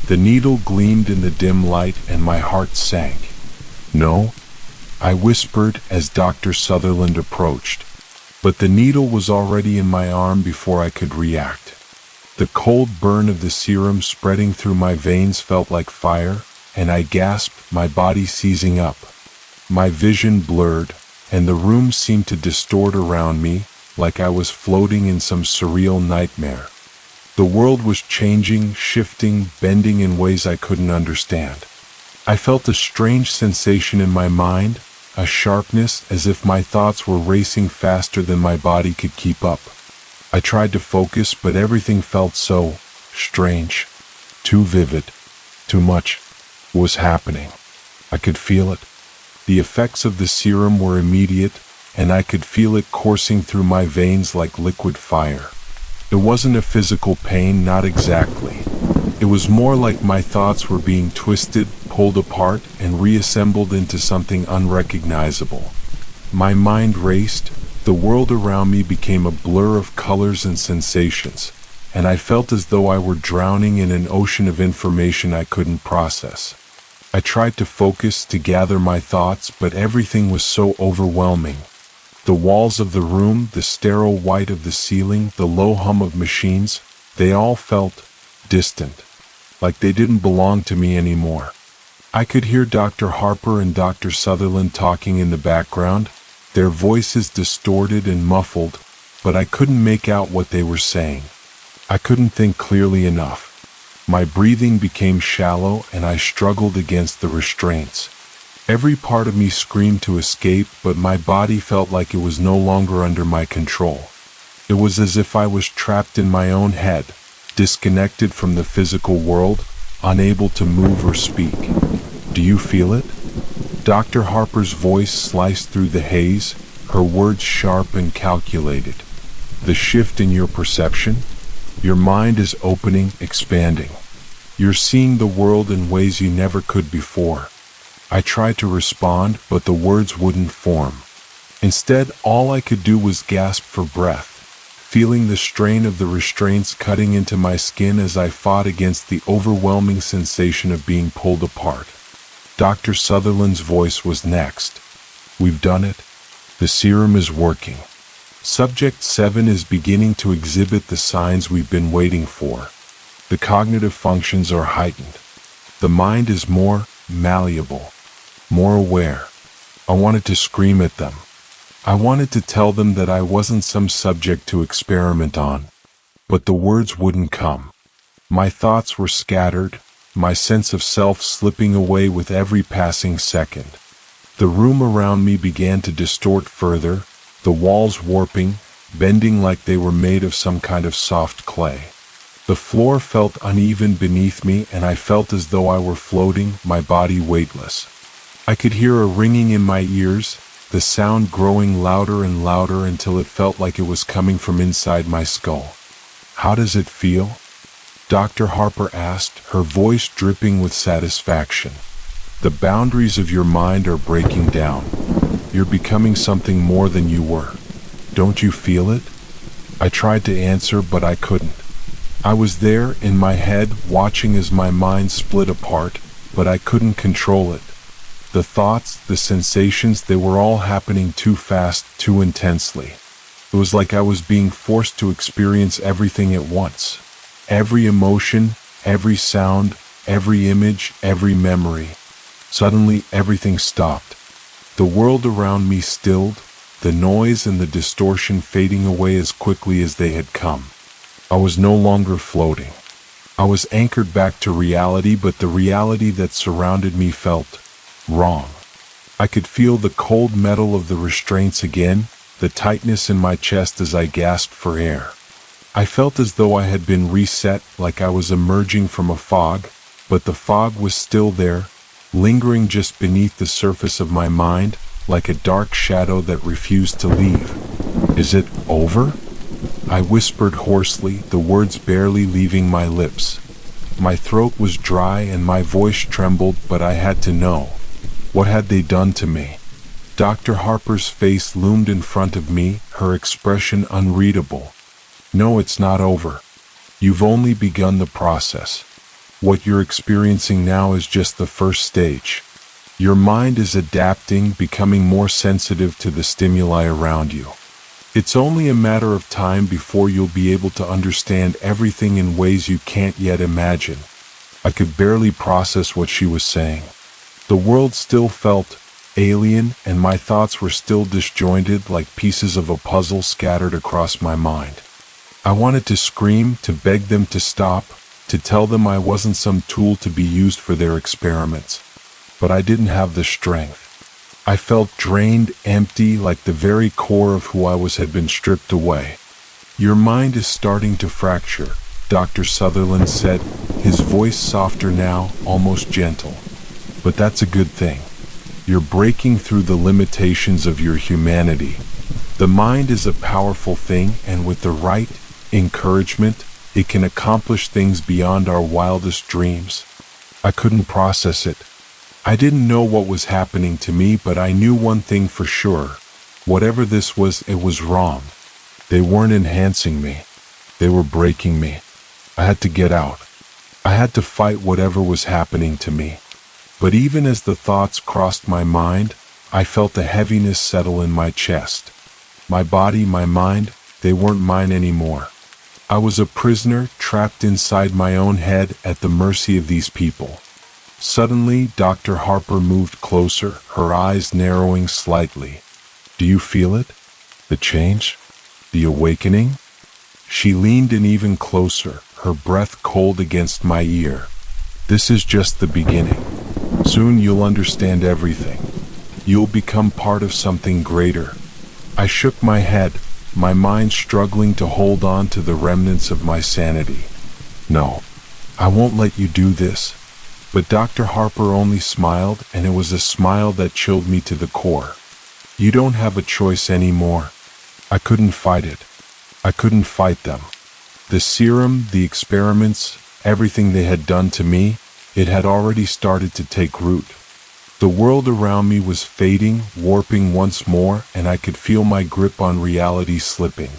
The needle gleamed in the dim light and my heart sank. "No?" I whispered as Dr. Sutherland approached. But the needle was already in my arm before I could react. The cold burn of the serum spreading through my veins felt like fire, and I gasped, my body seizing up. My vision blurred, and the room seemed to distort around me, like I was floating in some surreal nightmare. The world was changing, shifting, bending in ways I couldn't understand. I felt a strange sensation in my mind, a sharpness as if my thoughts were racing faster than my body could keep up. I tried to focus, but everything felt so strange, too vivid, too much was happening. I could feel it. The effects of the serum were immediate, and I could feel it coursing through my veins like liquid fire. It wasn't a physical pain, not exactly. It was more like my thoughts were being twisted, pulled apart, and reassembled into something unrecognizable. My mind raced, the world around me became a blur of colors and sensations, and I felt as though I were drowning in an ocean of information I couldn't process. I tried to focus, to gather my thoughts, but everything was so overwhelming. The walls of the room, the sterile white of the ceiling, the low hum of machines, they all felt distant, like they didn't belong to me anymore. I could hear Dr. Harper and Dr. Sutherland talking in the background, their voices distorted and muffled, but I couldn't make out what they were saying. I couldn't think clearly enough. My breathing became shallow and I struggled against the restraints. Every part of me screamed to escape, but my body felt like it was no longer under my control. It was as if I was trapped in my own head, disconnected from the physical world, unable to move or speak. "Do you feel it?" Dr. Harper's voice sliced through the haze, her words sharp and calculated. "The shift in your perception? Your mind is opening, expanding. You're seeing the world in ways you never could before." I tried to respond, but the words wouldn't form. Instead, all I could do was gasp for breath, feeling the strain of the restraints cutting into my skin as I fought against the overwhelming sensation of being pulled apart. Dr. Sutherland's voice was next. "We've done it. The serum is working. Subject 7 is beginning to exhibit the signs we've been waiting for. The cognitive functions are heightened. The mind is more malleable, more aware." I wanted to scream at them. I wanted to tell them that I wasn't some subject to experiment on, but the words wouldn't come. My thoughts were scattered, my sense of self slipping away with every passing second. The room around me began to distort further, the walls warping, bending like they were made of some kind of soft clay. The floor felt uneven beneath me, and I felt as though I were floating, my body weightless. I could hear a ringing in my ears, the sound growing louder and louder until it felt like it was coming from inside my skull. "How does it feel?" Dr. Harper asked, her voice dripping with satisfaction. "The boundaries of your mind are breaking down. You're becoming something more than you were. Don't you feel it?" I tried to answer, but I couldn't. I was there, in my head, watching as my mind split apart, but I couldn't control it. The thoughts, the sensations, they were all happening too fast, too intensely. It was like I was being forced to experience everything at once. Every emotion, every sound, every image, every memory. Suddenly, everything stopped. The world around me stilled, the noise and the distortion fading away as quickly as they had come. I was no longer floating. I was anchored back to reality, but the reality that surrounded me felt wrong. I could feel the cold metal of the restraints again, the tightness in my chest as I gasped for air. I felt as though I had been reset, like I was emerging from a fog, but the fog was still there, lingering just beneath the surface of my mind, like a dark shadow that refused to leave. "Is it over?" I whispered hoarsely, the words barely leaving my lips. My throat was dry and my voice trembled, but I had to know. What had they done to me? Dr. Harper's face loomed in front of me, her expression unreadable. "No, it's not over. You've only begun the process. What you're experiencing now is just the first stage. Your mind is adapting, becoming more sensitive to the stimuli around you. It's only a matter of time before you'll be able to understand everything in ways you can't yet imagine." I could barely process what she was saying. The world still felt alien, and my thoughts were still disjointed, like pieces of a puzzle scattered across my mind. I wanted to scream, to beg them to stop, to tell them I wasn't some tool to be used for their experiments. But I didn't have the strength. I felt drained, empty, like the very core of who I was had been stripped away. "Your mind is starting to fracture," Dr. Sutherland said, his voice softer now, almost gentle. "But that's a good thing. You're breaking through the limitations of your humanity. The mind is a powerful thing, and with the right encouragement, it can accomplish things beyond our wildest dreams." I couldn't process it. I didn't know what was happening to me, but I knew one thing for sure. Whatever this was, it was wrong. They weren't enhancing me. They were breaking me. I had to get out. I had to fight whatever was happening to me. But even as the thoughts crossed my mind, I felt a heaviness settle in my chest. My body, my mind, they weren't mine anymore. I was a prisoner, trapped inside my own head, at the mercy of these people. Suddenly, Dr. Harper moved closer, her eyes narrowing slightly. "Do you feel it? The change? The awakening?" She leaned in even closer, her breath cold against my ear. "This is just the beginning. Soon you'll understand everything. You'll become part of something greater." I shook my head, my mind struggling to hold on to the remnants of my sanity. "No, I won't let you do this." But Dr. Harper only smiled, and it was a smile that chilled me to the core. "You don't have a choice anymore." I couldn't fight it. I couldn't fight them. The serum, the experiments, everything they had done to me, it had already started to take root. The world around me was fading, warping once more, and I could feel my grip on reality slipping.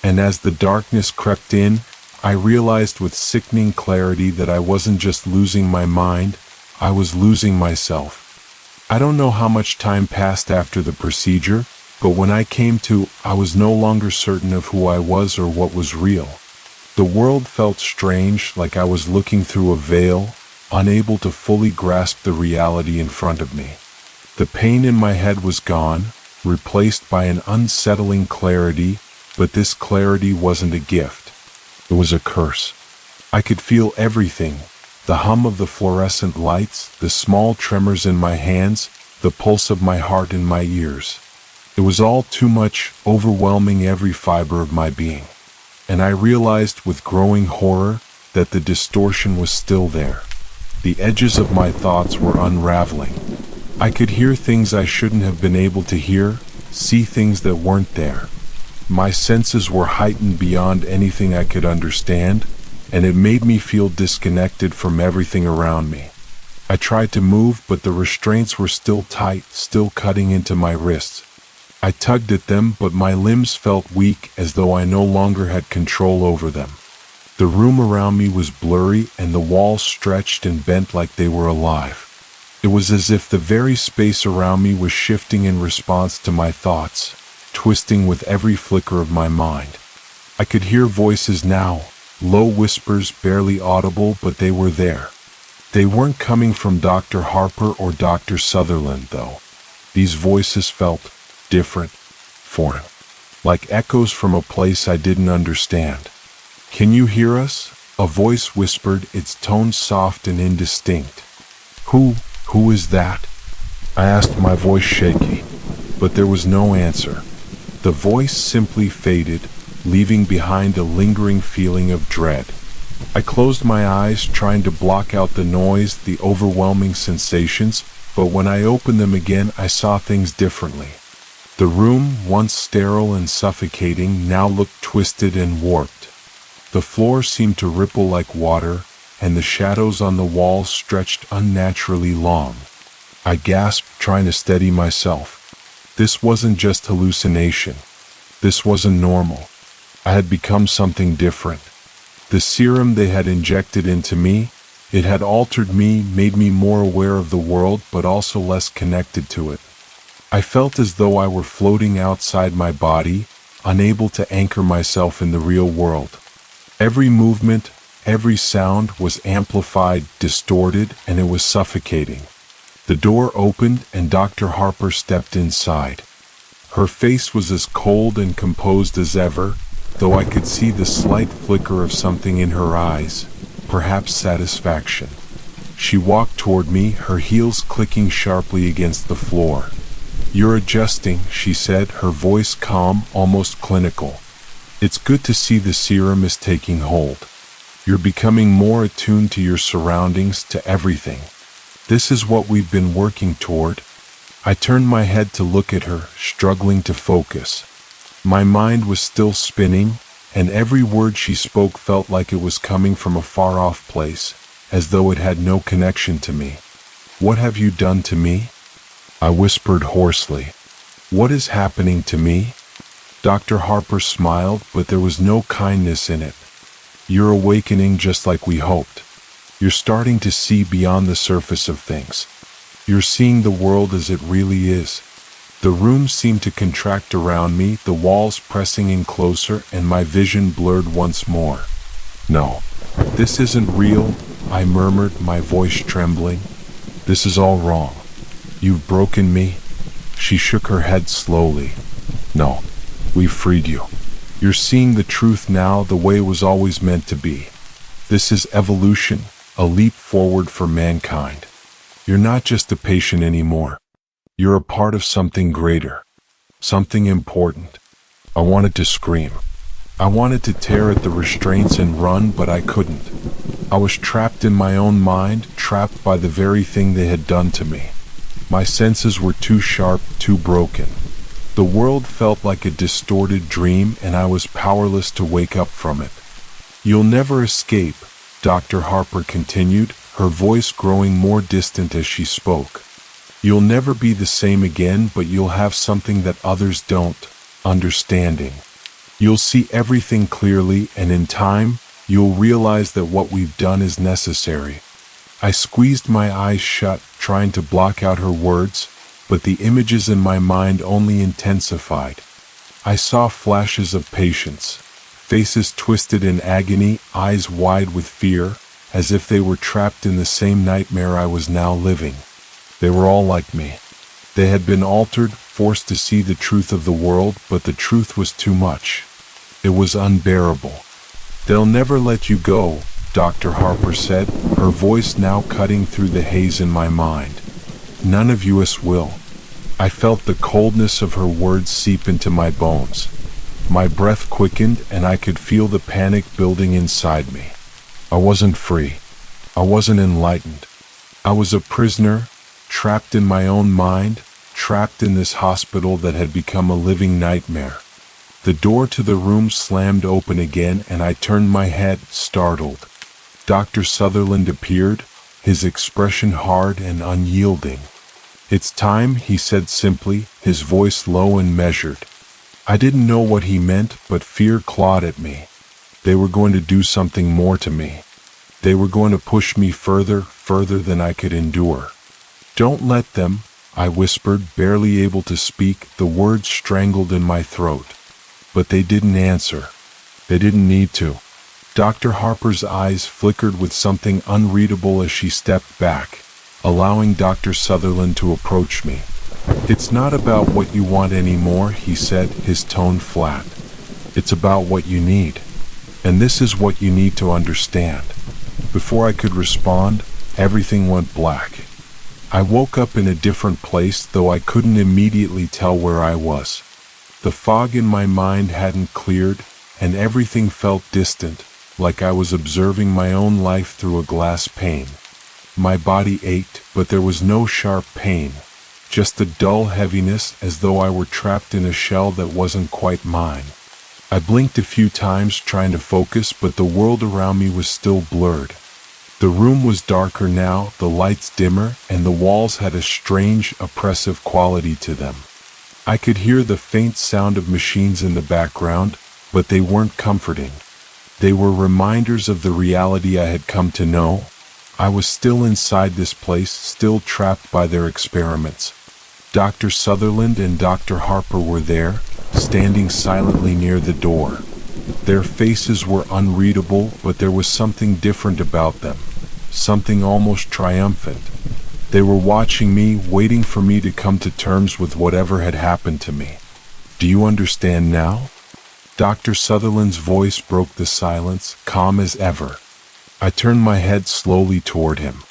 And as the darkness crept in, I realized with sickening clarity that I wasn't just losing my mind, I was losing myself. I don't know how much time passed after the procedure, but when I came to, I was no longer certain of who I was or what was real. The world felt strange, like I was looking through a veil, unable to fully grasp the reality in front of me. The pain in my head was gone, replaced by an unsettling clarity, but this clarity wasn't a gift. It was a curse. I could feel everything, the hum of the fluorescent lights, the small tremors in my hands, the pulse of my heart in my ears. It was all too much, overwhelming every fiber of my being. and I realized with growing horror that the distortion was still there. The edges of my thoughts were unraveling. I could hear things I shouldn't have been able to hear, see things that weren't there. My senses were heightened beyond anything I could understand, and it made me feel disconnected from everything around me. I tried to move, but the restraints were still tight, still cutting into my wrists. I tugged at them, but my limbs felt weak, as though I no longer had control over them. The room around me was blurry, and the walls stretched and bent like they were alive. It was as if the very space around me was shifting in response to my thoughts, twisting with every flicker of my mind. I could hear voices now, low whispers, barely audible, but they were there. They weren't coming from Dr. Harper or Dr. Sutherland, though. These voices felt different, foreign, like echoes from a place I didn't understand. "Can you hear us?" a voice whispered, its tone soft and indistinct. Who is that?" I asked, my voice shaky, but there was no answer. The voice simply faded, leaving behind a lingering feeling of dread. I closed my eyes, trying to block out the noise, the overwhelming sensations, but when I opened them again, I saw things differently. The room, once sterile and suffocating, now looked twisted and warped. The floor seemed to ripple like water, and the shadows on the walls stretched unnaturally long. I gasped, trying to steady myself. This wasn't just hallucination. This wasn't normal. I had become something different. The serum they had injected into me, it had altered me, made me more aware of the world, but also less connected to it. I felt as though I were floating outside my body, unable to anchor myself in the real world. Every movement, every sound was amplified, distorted, and it was suffocating. The door opened and Dr. Harper stepped inside. Her face was as cold and composed as ever, though I could see the slight flicker of something in her eyes, perhaps satisfaction. She walked toward me, her heels clicking sharply against the floor. "You're adjusting," she said, her voice calm, almost clinical. "It's good to see the serum is taking hold. You're becoming more attuned to your surroundings, to everything. This is what we've been working toward." I turned my head to look at her, struggling to focus. My mind was still spinning, and every word she spoke felt like it was coming from a far-off place, as though it had no connection to me. "What have you done to me?" I whispered hoarsely. "What is happening to me?" Dr. Harper smiled, but there was no kindness in it. "You're awakening just like we hoped. You're starting to see beyond the surface of things. You're seeing the world as it really is." The room seemed to contract around me, the walls pressing in closer, and my vision blurred once more. "No, this isn't real," I murmured, my voice trembling. "This is all wrong. You've broken me." She shook her head slowly. "No, we've freed you. You're seeing the truth now, the way it was always meant to be. This is evolution, a leap forward for mankind. You're not just a patient anymore. You're a part of something greater, something important." I wanted to scream. I wanted to tear at the restraints and run, but I couldn't. I was trapped in my own mind, trapped by the very thing they had done to me. My senses were too sharp, too broken. The world felt like a distorted dream, and I was powerless to wake up from it. "You'll never escape," Dr. Harper continued, her voice growing more distant as she spoke. "You'll never be the same again, but you'll have something that others don't: understanding. You'll see everything clearly, and in time, you'll realize that what we've done is necessary." I squeezed my eyes shut, trying to block out her words, but the images in my mind only intensified. I saw flashes of patience, faces twisted in agony, eyes wide with fear, as if they were trapped in the same nightmare I was now living. They were all like me. They had been altered, forced to see the truth of the world, but the truth was too much. It was unbearable. "They'll never let you go," Dr. Harper said, her voice now cutting through the haze in my mind. "None of us will." I felt the coldness of her words seep into my bones. My breath quickened and I could feel the panic building inside me. I wasn't free. I wasn't enlightened. I was a prisoner, trapped in my own mind, trapped in this hospital that had become a living nightmare. The door to the room slammed open again and I turned my head, startled. Dr. Sutherland appeared, his expression hard and unyielding. "It's time," he said simply, his voice low and measured. I didn't know what he meant, but fear clawed at me. They were going to do something more to me. They were going to push me further than I could endure. "Don't let them," I whispered, barely able to speak, the words strangled in my throat. But they didn't answer. They didn't need to. Dr. Harper's eyes flickered with something unreadable as she stepped back, allowing Dr. Sutherland to approach me. "It's not about what you want anymore," he said, his tone flat. "It's about what you need. And this is what you need to understand." Before I could respond, everything went black. I woke up in a different place, though I couldn't immediately tell where I was. The fog in my mind hadn't cleared, and everything felt distant, like I was observing my own life through a glass pane. My body ached, but there was no sharp pain, just a dull heaviness, as though I were trapped in a shell that wasn't quite mine. I blinked a few times trying to focus, but the world around me was still blurred. The room was darker now, the lights dimmer, and the walls had a strange, oppressive quality to them. I could hear the faint sound of machines in the background, but they weren't comforting. They were reminders of the reality I had come to know. I was still inside this place, still trapped by their experiments. Dr. Sutherland and Dr. Harper were there, standing silently near the door. Their faces were unreadable, but there was something different about them, something almost triumphant. They were watching me, waiting for me to come to terms with whatever had happened to me. "Do you understand now?" Dr. Sutherland's voice broke the silence, calm as ever. I turned my head slowly toward him.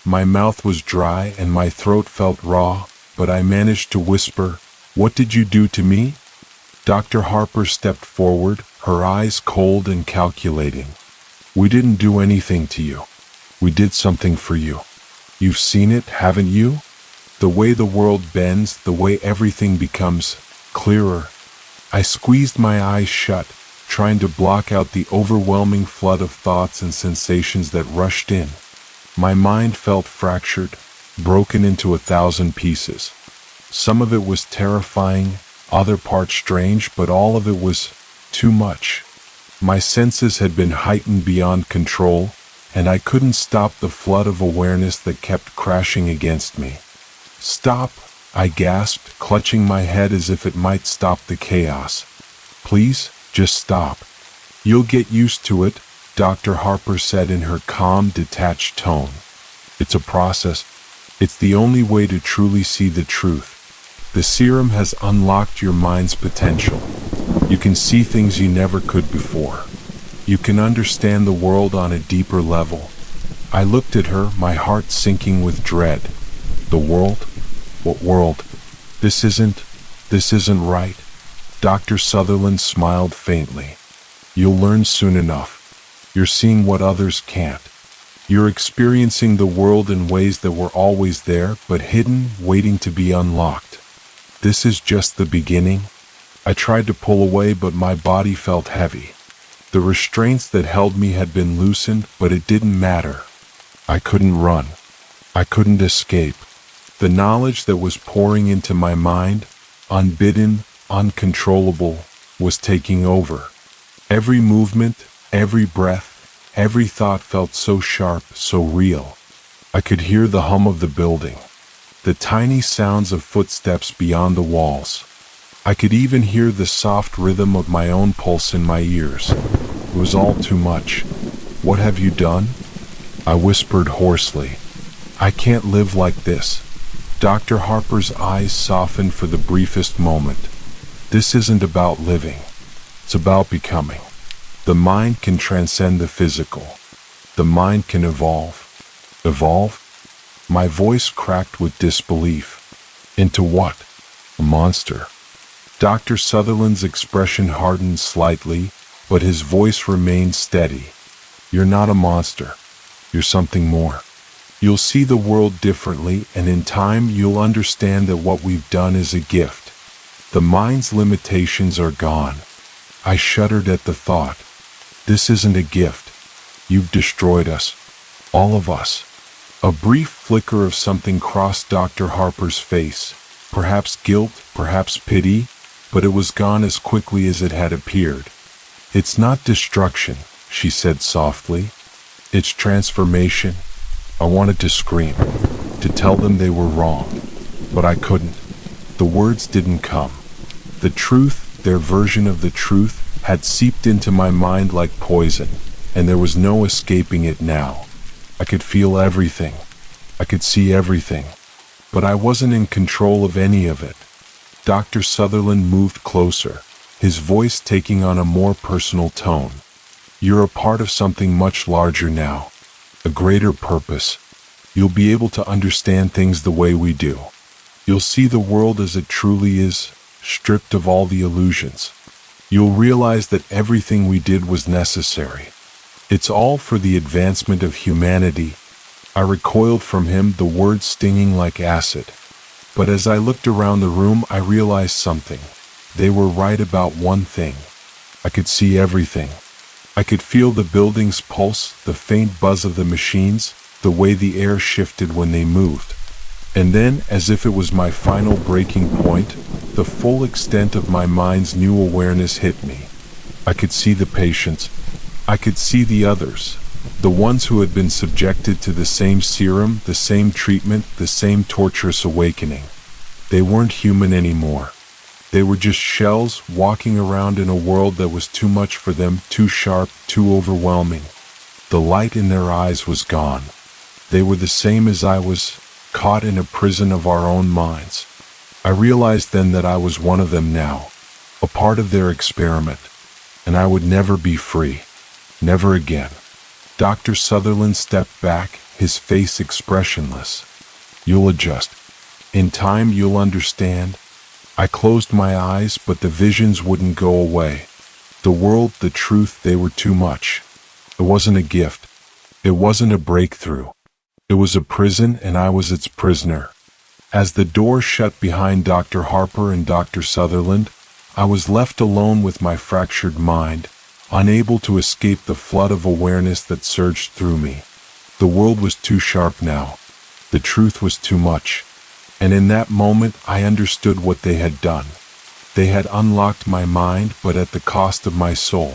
My mouth was dry and my throat felt raw, but I managed to whisper, "What did you do to me?" Dr. Harper stepped forward, her eyes cold and calculating. "We didn't do anything to you. We did something for you. You've seen it, haven't you? The way the world bends, the way everything becomes clearer." I squeezed my eyes shut, trying to block out the overwhelming flood of thoughts and sensations that rushed in. My mind felt fractured, broken into 1,000 pieces. Some of it was terrifying, other parts strange, but all of it was too much. My senses had been heightened beyond control, and I couldn't stop the flood of awareness that kept crashing against me. "Stop," I gasped, clutching my head as if it might stop the chaos. "Please, just stop." "You'll get used to it," Dr. Harper said in her calm, detached tone. "It's a process. It's the only way to truly see the truth. The serum has unlocked your mind's potential. You can see things you never could before. You can understand the world on a deeper level." I looked at her, my heart sinking with dread. "The world? What world? This isn't right." Dr. Sutherland smiled faintly. "You'll learn soon enough. You're seeing what others can't. You're experiencing the world in ways that were always there, but hidden, waiting to be unlocked. This is just the beginning." I tried to pull away, but my body felt heavy. The restraints that held me had been loosened, but it didn't matter. I couldn't run. I couldn't escape. The knowledge that was pouring into my mind, unbidden, uncontrollable, was taking over. Every movement, every breath, every thought felt so sharp, so real. I could hear the hum of the building, the tiny sounds of footsteps beyond the walls. I could even hear the soft rhythm of my own pulse in my ears. It was all too much. "What have you done?" I whispered hoarsely. "I can't live like this." Dr. Harper's eyes softened for the briefest moment. "This isn't about living. It's about becoming. The mind can transcend the physical. The mind can evolve." "Evolve?" My voice cracked with disbelief. "Into what? A monster?" Dr. Sutherland's expression hardened slightly, but his voice remained steady. You're not a monster. You're something more. You'll see the world differently, and in time you'll understand that what we've done is a gift. The mind's limitations are gone. I shuddered at the thought. This isn't a gift. You've destroyed us. All of us. A brief flicker of something crossed Dr. Harper's face. Perhaps guilt, perhaps pity, but it was gone as quickly as it had appeared. It's not destruction, she said softly. It's transformation. I wanted to scream, to tell them they were wrong, but I couldn't. The words didn't come. The truth, their version of the truth, had seeped into my mind like poison, and there was no escaping it now. I could feel everything. I could see everything, but I wasn't in control of any of it. Dr. Sutherland moved closer, his voice taking on a more personal tone. You're a part of something much larger now, a greater purpose. You'll be able to understand things the way we do. You'll see the world as it truly is, stripped of all the illusions. You'll realize that everything we did was necessary. It's all for the advancement of humanity. I recoiled from him, the words stinging like acid. But as I looked around the room, I realized something. They were right about one thing. I could see everything. I could feel the building's pulse, the faint buzz of the machines, the way the air shifted when they moved. And then, as if it was my final breaking point, the full extent of my mind's new awareness hit me. I could see the patients. I could see the others, the ones who had been subjected to the same serum, the same treatment, the same torturous awakening. They weren't human anymore. They were just shells walking around in a world that was too much for them, too sharp, too overwhelming. The light in their eyes was gone. They were the same as I was, caught in a prison of our own minds. I realized then that I was one of them now, a part of their experiment, and I would never be free. Never again. Dr. Sutherland stepped back, his face expressionless. You'll adjust. In time you'll understand. I closed my eyes, but the visions wouldn't go away. The world, the truth, they were too much. It wasn't a gift. It wasn't a breakthrough. It was a prison, and I was its prisoner. As the door shut behind Dr. Harper and Dr. Sutherland, I was left alone with my fractured mind, unable to escape the flood of awareness that surged through me. The world was too sharp now. The truth was too much. And in that moment, I understood what they had done. They had unlocked my mind, but at the cost of my soul.